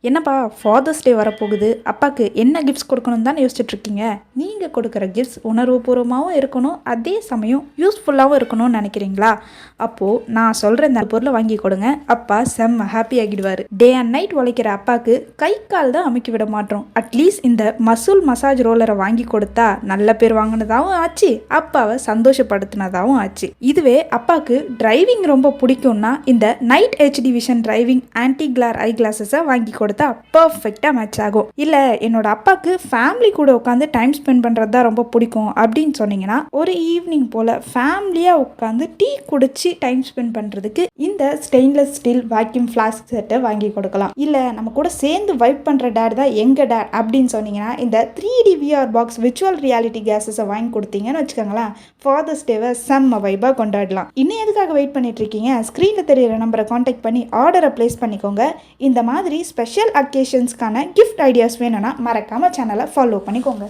என்னப்பா ஃபாதர்ஸ் டே வரப்போகுது, அப்பாவுக்கு என்ன கிஃப்ட்ஸ் கொடுக்கணும்னு தானே யோசிச்சுட்ருக்கீங்க. நீங்கள் கொடுக்குற கிஃப்ட்ஸ் உணர்வுபூர்வமாகவும் இருக்கணும், அதே சமயம் யூஸ்ஃபுல்லாகவும் இருக்கணும்னு நினைக்கிறீங்களா? அப்போது நான் சொல்கிற இந்த பொருளை வாங்கி கொடுங்க, அப்பா செம்ம ஹாப்பி ஆகிடுவார். டே அண்ட் நைட் உழைக்கிற அப்பாவுக்கு கை கால் தான் அமுக்கி விட மாட்டோம். அட்லீஸ்ட் இந்த மசாஜ் ரோலரை வாங்கி கொடுத்தா நல்ல பேர் வாங்கினதாகவும் ஆச்சு, அப்பாவை சந்தோஷப்படுத்தினதாகவும் ஆச்சு. இதுவே அப்பாவுக்கு டிரைவிங் ரொம்ப பிடிக்கும்னா இந்த night HD vision driving anti glare eye கிளாஸஸை வாங்கி கொடுத்தா பர்ஃபெக்டாக மேட்ச் ஆகும். இல்லை என்னோட அப்பாவுக்கு ஃபேமிலி கூட உட்காந்து டைம் ஸ்பெண்ட் பண்ணுறது தான் ரொம்ப பிடிக்கும் அப்படின்னு சொன்னீங்கன்னா ஒரு ஈவினிங் போல் ஃபேமிலியாக உட்காந்து டீ குடிச்சு டைம் ஸ்பெண்ட் பண்ணுறதுக்கு இந்த ஸ்டெயின்லெஸ் ஸ்டீல் வேக்யூம் ஃப்ளாஸ்க் செட்டை வாங்கி கொடுக்கலாம். இல்லை நம்ம கூட சேர்ந்து வைப் பண்ணுற டேட் தான் எங்கள் டேட் அப்படின்னு சொன்னீங்கன்னா இந்த 3D VR box virtual reality கேஸஸை வாங்கி கொடுத்தீங்கன்னு வச்சுக்கோங்களேன், ஃபாதர்ஸ் டேவை செம்ம வைபாக கொண்டாடலாம். இன்னும் எதுக்காக வெயிட் பண்ணிட்டு இருக்கீங்க? ஸ்க்ரீனில் தெரியிற நம்பரை காண்டாக்ட் பண்ணி ஆர்டரை பிளேஸ் பண்ணிக்கோங்க. இந்த மாதிரி ஸ்பெஷல் அக்கேஷன்ஸ்க்கான கிஃப்ட் ஐடியாஸ் வேணும்னா மறக்காமல் சேனலை ஃபாலோ பண்ணிக்கோங்க.